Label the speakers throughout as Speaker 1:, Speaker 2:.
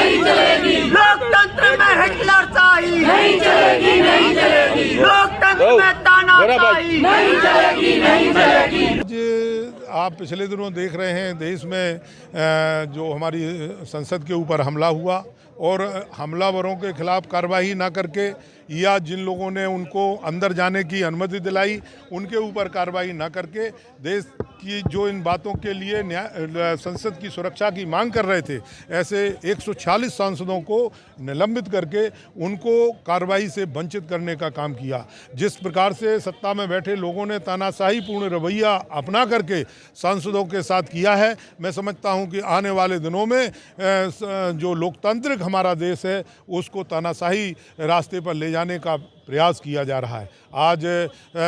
Speaker 1: नहीं चलेगी। लोकतंत्र में हिटलरशाही नहीं चलेगी, नहीं चलेगी। लोकतंत्र में तानाशाही नहीं चलेगी, नहीं चलेगी।
Speaker 2: आप पिछले दिनों देख रहे हैं देश में जो हमारी संसद के ऊपर हमला हुआ और हमलावरों के खिलाफ कार्रवाई ना करके या जिन लोगों ने उनको अंदर जाने की अनुमति दिलाई उनके ऊपर कार्रवाई ना करके देश की जो इन बातों के लिए संसद की सुरक्षा की मांग कर रहे थे, ऐसे 146 सांसदों को निलंबित करके उनको कार्रवाई से वंचित करने का काम किया। जिस प्रकार से सत्ता में बैठे लोगों ने तानाशाही पूर्ण रवैया अपना करके सांसदों के साथ किया है, मैं समझता हूं कि आने वाले दिनों में जो लोकतांत्रिक हमारा देश है उसको तानाशाही रास्ते पर ले जाने का प्रयास किया जा रहा है। आज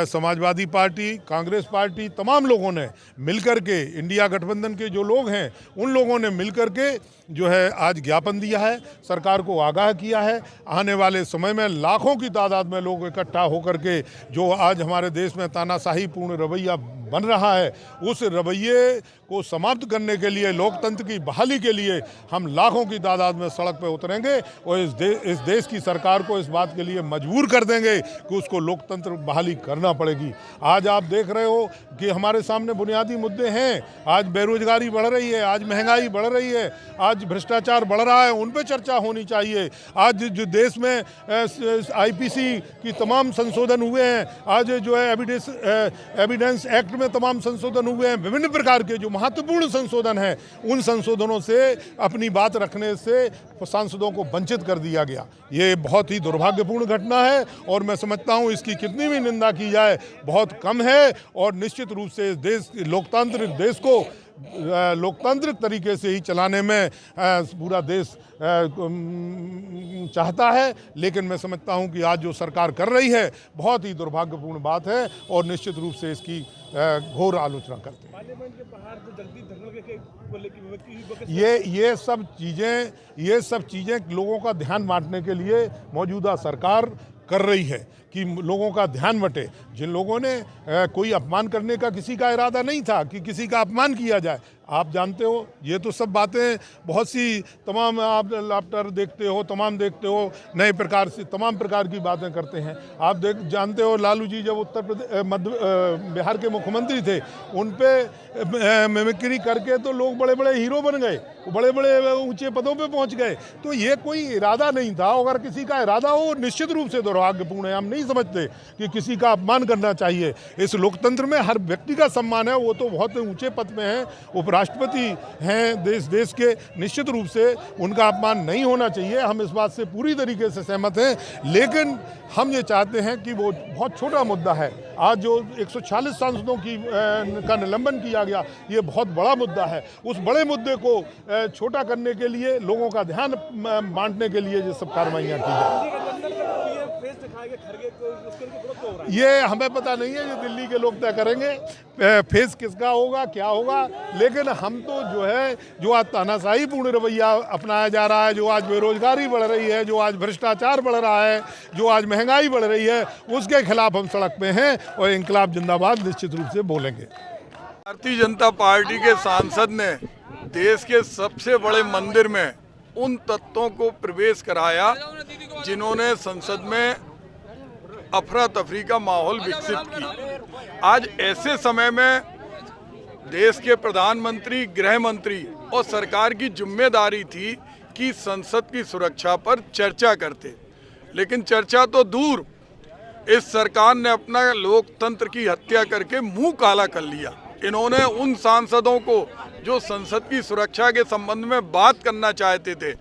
Speaker 2: समाजवादी पार्टी, कांग्रेस पार्टी, तमाम लोगों ने मिलकर के, इंडिया गठबंधन के जो लोग हैं उन लोगों ने मिलकर के जो है आज ज्ञापन दिया है, सरकार को आगाह किया है। आने वाले समय में लाखों की तादाद में लोग इकट्ठा होकर के जो आज हमारे देश में तानाशाही पूर्ण रवैया बन रहा है उस रवैये को समाप्त करने के लिए, लोकतंत्र की बहाली के लिए हम लाखों की तादाद में सड़क पर उतरेंगे और इस देश की सरकार को इस बात के लिए मजबूर कर देंगे कि उसको लोकतंत्र बहाली करना पड़ेगी। आज आप देख रहे हो कि हमारे सामने बुनियादी मुद्दे हैं। आज बेरोजगारी बढ़ रही है, आज महंगाई बढ़ रही है, आज भ्रष्टाचार बढ़ रहा है, उन पर चर्चा होनी चाहिए। आज जो देश में आईपीसी की तमाम संशोधन हुए हैं, आज जो है एविडेंस एक्ट में तमाम संशोधन हुए हैं, विभिन्न प्रकार के जो महत्वपूर्ण संशोधन हैं उन संशोधनों से अपनी बात रखने से सांसदों को वंचित कर दिया गया। ये बहुत ही दुर्भाग्यपूर्ण घटना है और मैं समझता हूँ इसकी कितनी भी निंदा की जाए बहुत कम है और निश्चित रूप से इस देश, लोकतांत्रिक देश को लोकतांत्रिक तरीके से ही चलाने में पूरा देश चाहता है। लेकिन मैं समझता हूं कि आज जो सरकार कर रही है बहुत ही दुर्भाग्यपूर्ण बात है और निश्चित रूप से इसकी घोर आलोचना करते हैं। ये सब चीज़ें लोगों का ध्यान बांटने के लिए मौजूदा सरकार कर रही है कि लोगों का ध्यान बटे। जिन लोगों ने कोई अपमान करने का किसी का इरादा नहीं था कि किसी का अपमान किया जाए, आप जानते हो ये तो सब बातें बहुत सी तमाम आप लैपटॉप देखते हो, तमाम देखते हो, नए प्रकार से तमाम प्रकार की बातें करते हैं। आप जानते हो लालू जी जब बिहार के मुख्यमंत्री थे उन पे मिमिक्री करके तो लोग बड़े बड़े हीरो बन गए, बड़े बड़े ऊंचे पदों पे पहुंच गए। तो ये कोई इरादा नहीं था। अगर किसी का इरादा हो निश्चित रूप से दुर्भाग्यपूर्ण है। हम नहीं समझते कि किसी का अपमान करना चाहिए। इस लोकतंत्र में हर व्यक्ति का सम्मान है, वो तो बहुत ऊंचे पद में है, उपराष्ट्रपति हैं देश के, निश्चित रूप से उनका अपमान नहीं होना चाहिए। हम इस बात से पूरी तरीके से सहमत हैं। लेकिन हम ये चाहते हैं कि वो बहुत छोटा मुद्दा है। आज जो 146 सांसदों का निलंबन किया गया ये बहुत बड़ा मुद्दा है। उस बड़े मुद्दे को छोटा करने के लिए, लोगों का ध्यान बांटने के लिए ये सब कार्रवाइयाँ की जाए। ये हमें पता नहीं है, ये दिल्ली के लोग तय करेंगे फेस किसका होगा, क्या होगा। लेकिन हम तो जो है, जो आज तानाशाही पूर्ण रवैया अपनाया जा रहा है, जो आज बेरोजगारी बढ़ रही है, जो आज भ्रष्टाचार बढ़ रहा है, जो आज महंगाई बढ़ रही है, उसके खिलाफ हम सड़क पे हैं और इंकलाब जिंदाबाद निश्चित रूप से बोलेंगे।
Speaker 3: भारतीय जनता पार्टी के सांसद ने देश के सबसे बड़े मंदिर में उन तत्वों को प्रवेश कराया जिन्होंने संसद में अफरा तफरी का माहौल विकसित की। आज ऐसे समय में देश के प्रधानमंत्री, गृह मंत्री और सरकार की जिम्मेदारी थी कि संसद की सुरक्षा पर चर्चा करते, लेकिन चर्चा तो दूर, इस सरकार ने अपना लोकतंत्र की हत्या करके मुंह काला कर लिया। इन्होंने उन सांसदों को जो संसद की सुरक्षा के संबंध में बात करना चाहते थे,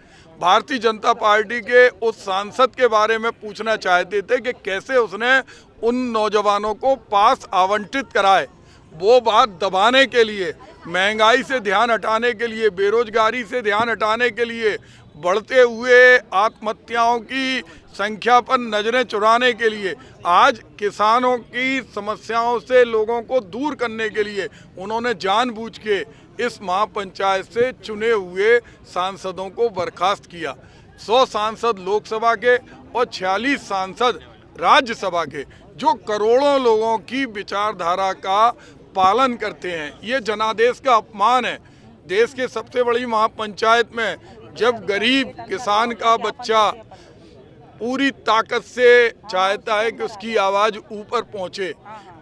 Speaker 3: भारतीय जनता पार्टी के उस सांसद के बारे में पूछना चाहते थे कि कैसे उसने उन नौजवानों को पास आवंटित कराए, वो बात दबाने के लिए, महंगाई से ध्यान हटाने के लिए, बेरोजगारी से ध्यान हटाने के लिए, बढ़ते हुए आत्महत्याओं की संख्या पर नजरें चुराने के लिए, आज किसानों की समस्याओं से लोगों को दूर करने के लिए उन्होंने जानबूझ के इस महापंचायत से चुने हुए सांसदों को बर्खास्त किया। 100 सांसद लोकसभा के और 46 सांसद राज्यसभा के, जो करोड़ों लोगों की विचारधारा का पालन करते हैं। ये जनादेश का अपमान है। देश के सबसे बड़ी महापंचायत में जब गरीब किसान का बच्चा पूरी ताकत से चाहता है कि उसकी आवाज़ ऊपर पहुंचे,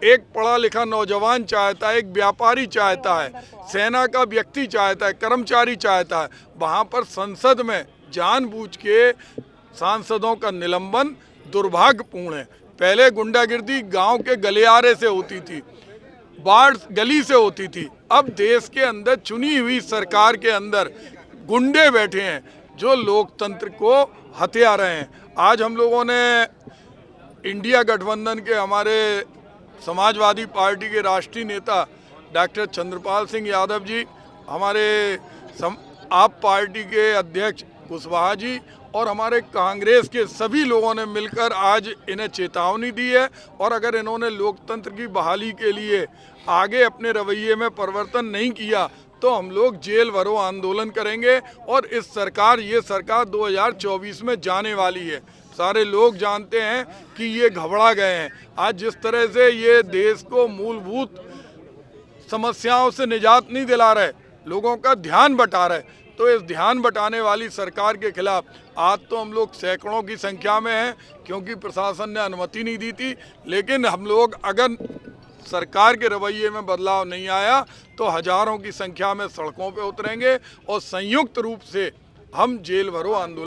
Speaker 3: एक पढ़ा लिखा नौजवान चाहता है, एक व्यापारी चाहता है, सेना का व्यक्ति चाहता है, कर्मचारी चाहता है, वहाँ पर संसद में जानबूझ के सांसदों का निलंबन दुर्भाग्यपूर्ण है। पहले गुंडागिर्दी गांव के गलियारे से होती थी, बाढ़ गली से होती थी, अब देश के अंदर चुनी हुई सरकार के अंदर गुंडे बैठे हैं जो लोकतंत्र को हथिया रहे हैं। आज हम लोगों ने इंडिया गठबंधन के हमारे समाजवादी पार्टी के राष्ट्रीय नेता डॉक्टर चंद्रपाल सिंह यादव जी, हमारे आप पार्टी के अध्यक्ष कुशवाहा जी और हमारे कांग्रेस के सभी लोगों ने मिलकर आज इन्हें चेतावनी दी है, और अगर इन्होंने लोकतंत्र की बहाली के लिए आगे अपने रवैये में परिवर्तन नहीं किया तो हम लोग जेल भरो आंदोलन करेंगे। और ये सरकार 2024 में जाने वाली है। सारे लोग जानते हैं कि ये घबरा गए हैं। आज जिस तरह से ये देश को मूलभूत समस्याओं से निजात नहीं दिला रहे, लोगों का ध्यान बटा रहे, तो इस ध्यान बटाने वाली सरकार के खिलाफ आज तो हम लोग सैकड़ों की संख्या में हैं, क्योंकि प्रशासन ने अनुमति नहीं दी थी। लेकिन हम लोग अगर सरकार के रवैये में बदलाव नहीं आया तो हजारों की संख्या में सड़कों पे उतरेंगे और संयुक्त रूप से हम जेल भरो आंदोलन